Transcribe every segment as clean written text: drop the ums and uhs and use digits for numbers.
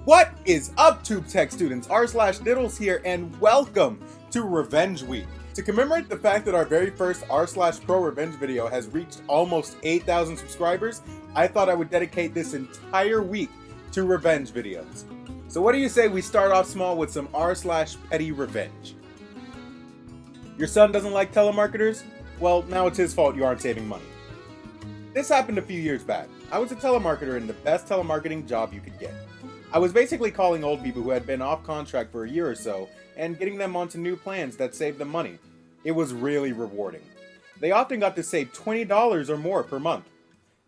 What is up, Tube Tech students? r/diddles here, and welcome to Revenge Week. To commemorate the fact that our very first r/pro revenge video has reached almost 8,000 subscribers, I thought I would dedicate this entire week to revenge videos. So what do you say we start off small with some r/petty revenge? Your son doesn't like telemarketers? Well, now it's his fault you aren't saving money. This happened a few years back. I was a telemarketer in the best telemarketing job you could get. I was basically calling old people who had been off contract for a year or so and getting them onto new plans that saved them money. It was really rewarding. They often got to save $20 or more per month.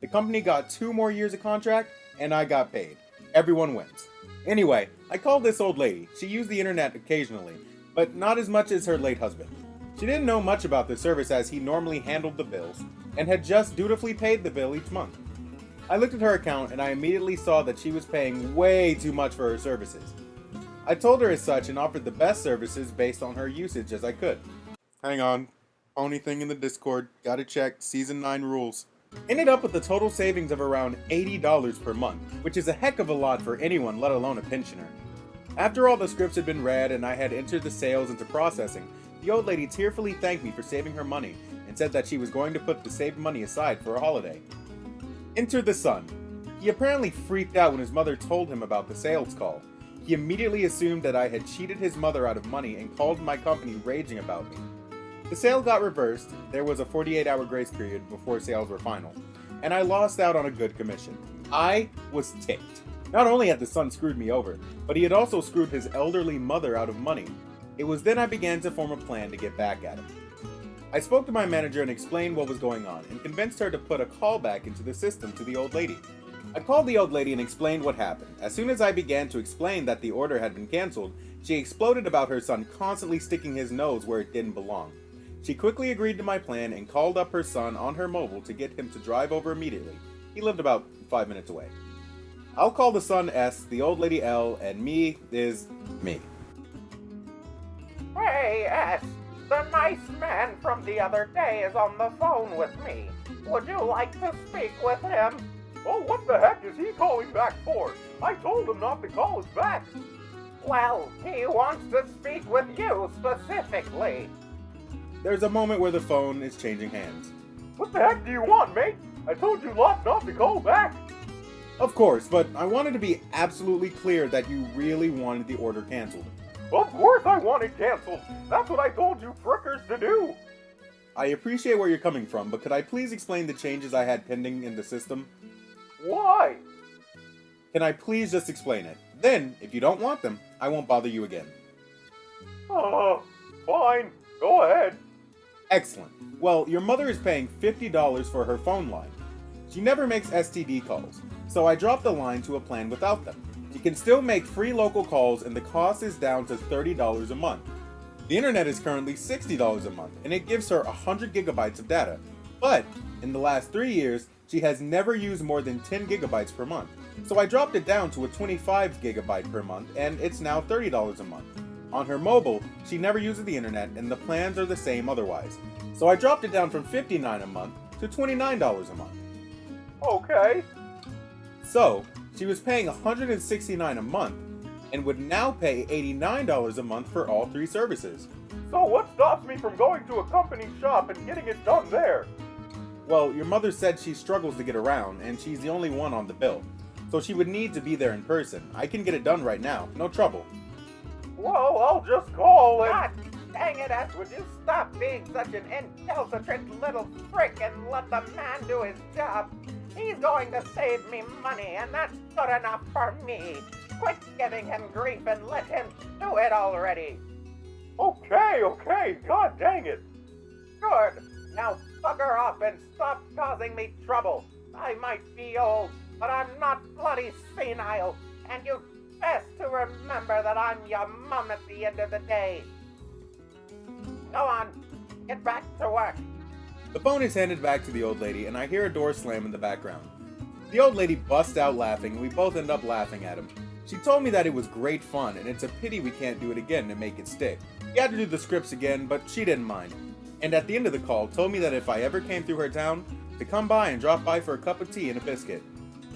The company got 2 more years of contract and I got paid. Everyone wins. Anyway, I called this old lady. She used the internet occasionally, but not as much as her late husband. She didn't know much about the service as he normally handled the bills and had just dutifully paid the bill each month. I looked at her account and I immediately saw that she was paying way too much for her services. I told her as such and offered the best services based on her usage as I could. Hang on. Only thing in the Discord. Gotta check. Season 9 rules. Ended up with a total savings of around $80 per month, which is a heck of a lot for anyone, let alone a pensioner. After all the scripts had been read and I had entered the sales into processing, the old lady tearfully thanked me for saving her money and said that she was going to put the saved money aside for a holiday. Enter the son. He apparently freaked out when his mother told him about the sales call. He immediately assumed that I had cheated his mother out of money and called my company raging about me. The sale got reversed, there was a 48-hour grace period before sales were final, and I lost out on a good commission. I was ticked. Not only had the son screwed me over, but he had also screwed his elderly mother out of money. It was then I began to form a plan to get back at him. I spoke to my manager and explained what was going on, and convinced her to put a call back into the system to the old lady. I called the old lady and explained what happened. As soon as I began to explain that the order had been cancelled, she exploded about her son constantly sticking his nose where it didn't belong. She quickly agreed to my plan and called up her son on her mobile to get him to drive over immediately. He lived about 5 minutes away. I'll call the son S, the old lady L, and me is me. Hey, S, the nice man from the other day is on the phone with me. Would you like to speak with him? Oh, what the heck is he calling back for? I told him not to call us back. Well, he wants to speak with you specifically. There's a moment where the phone is changing hands. What the heck do you want, mate? I told you not to call back. Of course, but I wanted to be absolutely clear that you really wanted the order canceled. Of course I want it canceled. That's what I told you frickers to do. I appreciate where you're coming from, but could I please explain the changes I had pending in the system? Why? Can I please just explain it? Then, if you don't want them, I won't bother you again. Fine. Go ahead. Excellent. Well, your mother is paying $50 for her phone line. She never makes STD calls, so I dropped the line to a plan without them. She can still make free local calls and the cost is down to $30 a month. The internet is currently $60 a month and it gives her 100 gigabytes of data. But in the last 3 years, she has never used more than 10 gigabytes per month. So I dropped it down to a 25 gigabyte per month and it's now $30 a month. On her mobile, she never uses the internet and the plans are the same otherwise. So I dropped it down from $59 a month to $29 a month. Okay. So, she was paying $169 a month and would now pay $89 a month for all 3 services. So what stops me from going to a company shop and getting it done there? Well, your mother said she struggles to get around and she's the only one on the bill. So she would need to be there in person. I can get it done right now, no trouble. Well, I'll just call and... God dang it, S, would you stop being such an incalcitrant little frick and let the man do his job? He's going to save me money, and that's good enough for me. Quit giving him grief and let him do it already. Okay, god dang it. Good. Now bugger off and stop causing me trouble. I might be old, but I'm not bloody senile, and you best to remember that I'm your mum at the end of the day. Go on, get back to work. The phone is handed back to the old lady and I hear a door slam in the background. The old lady busts out laughing and we both end up laughing at him. She told me that it was great fun and it's a pity we can't do it again to make it stick. We had to do the scripts again, but she didn't mind. And at the end of the call told me that if I ever came through her town, to come by and drop by for a cup of tea and a biscuit.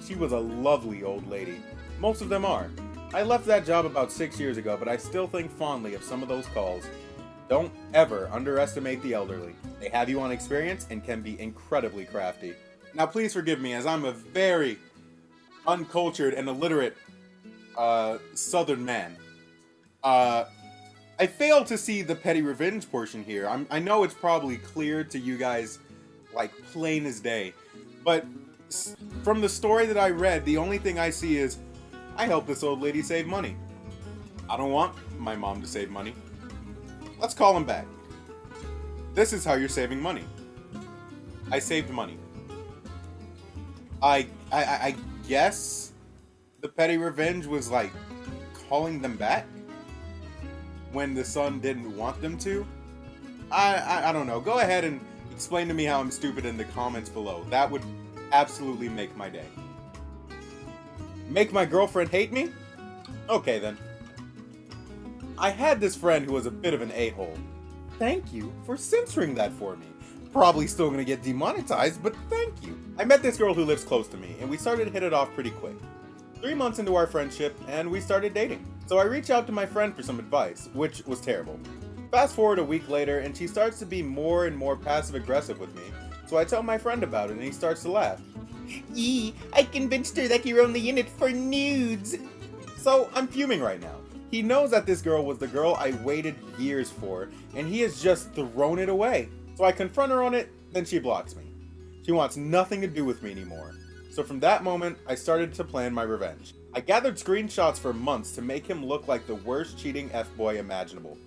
She was a lovely old lady. Most of them are. I left that job about 6 years ago, but I still think fondly of some of those calls. Don't ever underestimate the elderly. They have you on experience and can be incredibly crafty. Now please forgive me, as I'm a very uncultured and illiterate southern man. I failed to see the petty revenge portion here. I know it's probably clear to you guys like plain as day, but from the story that I read, the only thing I see is I helped this old lady save money. I don't want my mom to save money. Let's call him back. This is how you're saving money. I saved money. I guess the petty revenge was like calling them back when the son didn't want them to. I don't know. Go ahead and explain to me how I'm stupid in the comments below. That would absolutely make my day. Make my girlfriend hate me? Okay then. I had this friend who was a bit of an a-hole. Thank you for censoring that for me. Probably still gonna get demonetized, but thank you. I met this girl who lives close to me, and we started to hit it off pretty quick. 3 months into our friendship, and we started dating. So I reached out to my friend for some advice, which was terrible. Fast forward a week later, and she starts to be more and more passive-aggressive with me, so I tell my friend about it, and he starts to laugh. I convinced her that you're only in it for nudes. So I'm fuming right now. He knows that this girl was the girl I waited years for, and he has just thrown it away. So I confront her on it, then she blocks me. She wants nothing to do with me anymore. So from that moment, I started to plan my revenge. I gathered screenshots for months to make him look like the worst cheating F-boy imaginable.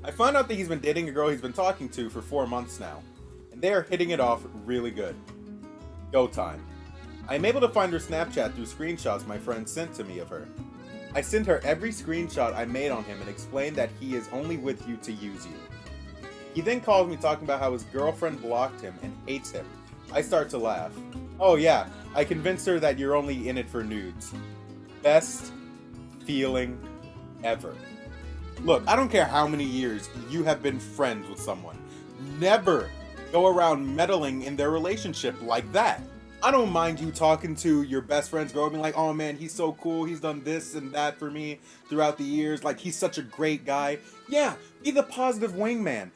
I found out that he's been dating a girl he's been talking to for 4 months now, and they are hitting it off really good. Go time. I am able to find her Snapchat through screenshots my friend sent to me of her. I sent her every screenshot I made on him and explained that he is only with you to use you. He then calls me talking about how his girlfriend blocked him and hates him. I start to laugh. Oh yeah, I convinced her that you're only in it for nudes. Best feeling ever. Look, I don't care how many years you have been friends with someone. Never go around meddling in their relationship like that. I don't mind you talking to your best friend's girl and being like, oh man, he's so cool, he's done this and that for me throughout the years, like he's such a great guy. Yeah, be the positive wingman.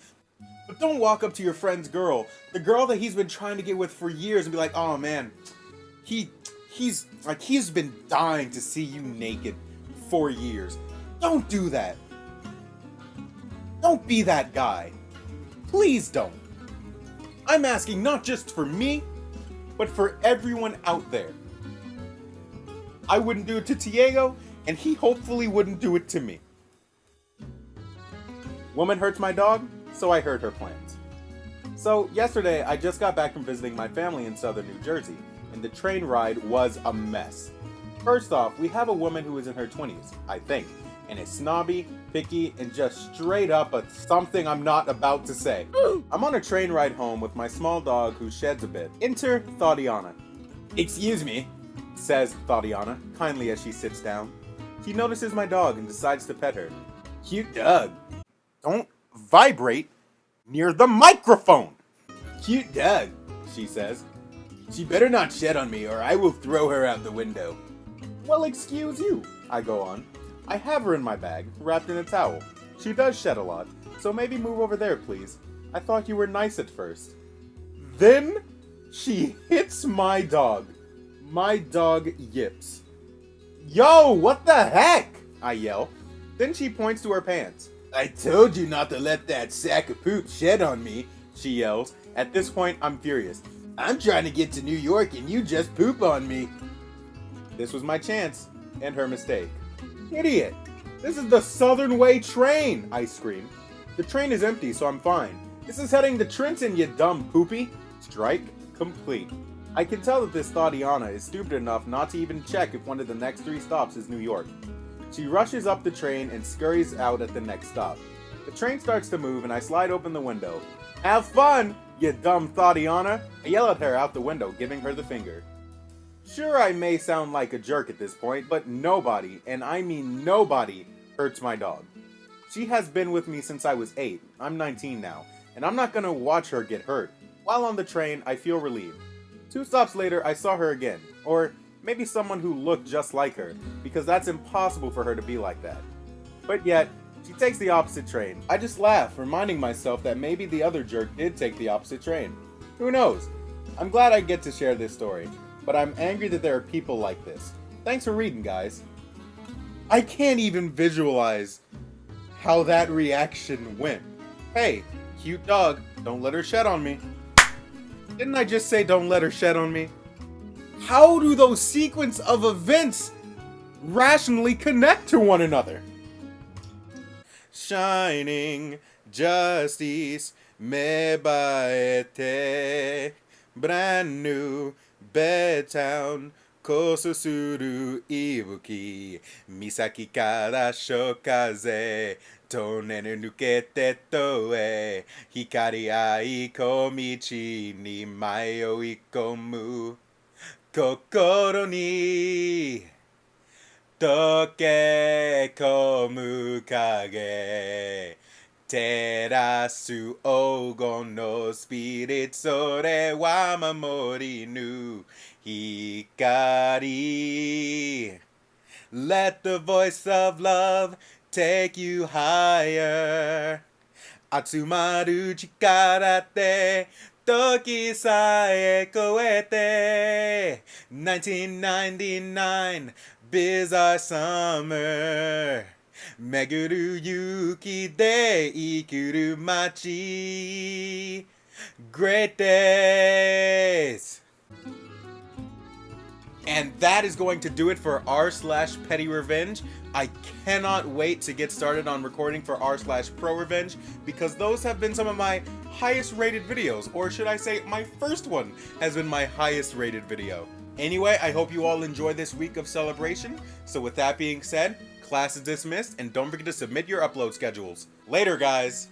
But don't walk up to your friend's girl, the girl that he's been trying to get with for years, and be like, oh man, he's been dying to see you naked for years. Don't do that. Don't be that guy. Please don't. I'm asking not just for me, but for everyone out there. I wouldn't do it to Diego, and he hopefully wouldn't do it to me. Woman hurts my dog, so I hurt her plans. So yesterday, I just got back from visiting my family in southern New Jersey, and the train ride was a mess. First off, we have a woman who is in her 20s, I think, and is snobby, picky, and just straight up a something I'm not about to say. I'm on a train ride home with my small dog who sheds a bit. Enter Thadiana. Excuse me, says Thadiana, kindly as she sits down. She notices my dog and decides to pet her. Cute dog. Don't vibrate near the microphone. Cute dog, she says. She better not shed on me or I will throw her out the window. Well, excuse you, I go on. I have her in my bag, wrapped in a towel. She does shed a lot, so maybe move over there, please. I thought you were nice at first. Then she hits my dog. My dog yips. Yo, what the heck? I yell. Then she points to her pants. I told you not to let that sack of poop shed on me, she yells. At this point, I'm furious. I'm trying to get to New York and you just poop on me. This was my chance, and her mistake. Idiot! This is the Southern Way train! I scream. The train is empty, so I'm fine. This is heading to Trenton, you dumb poopy! Strike complete. I can tell that this Thadiana is stupid enough not to even check if one of the next 3 stops is New York. She rushes up the train and scurries out at the next stop. The train starts to move and I slide open the window. Have fun, you dumb Thadiana! I yell at her out the window, giving her the finger. Sure, I may sound like a jerk at this point, but nobody, and I mean nobody, hurts my dog. She has been with me since I was 8. I'm 19 now, and I'm not gonna watch her get hurt. While on the train, I feel relieved. 2 stops later, I saw her again. Or Maybe someone who looked just like her, because that's impossible for her to be like that. But yet, she takes the opposite train. I just laugh, reminding myself that maybe the other jerk did take the opposite train. Who knows? I'm glad I get to share this story, but I'm angry that there are people like this. Thanks for reading, guys. I can't even visualize how that reaction went. Hey, cute dog, don't let her shed on me. Didn't I just say don't let her shed on me? How do those sequence of events rationally connect to one another? Shining justice mebaete, brand new bedtown コースする息吹岬から潮風トンネル抜けてとへ光合い小道に迷い込む心に溶け込む影照らす黄金のスピリッツそれは守りぬ光 Let the voice of love take you higher 集まる力って時さえ超えて1999 Bizarre Summer 巡る勇気で生きる街 Great Days And that is going to do it for r/pettyrevenge. I cannot wait to get started on recording for r/pro-revenge because those have been some of my highest rated videos, or should I say my first one has been my highest rated video. Anyway, I hope you all enjoy this week of celebration. So with that being said, class is dismissed and don't forget to submit your upload schedules. Later, guys!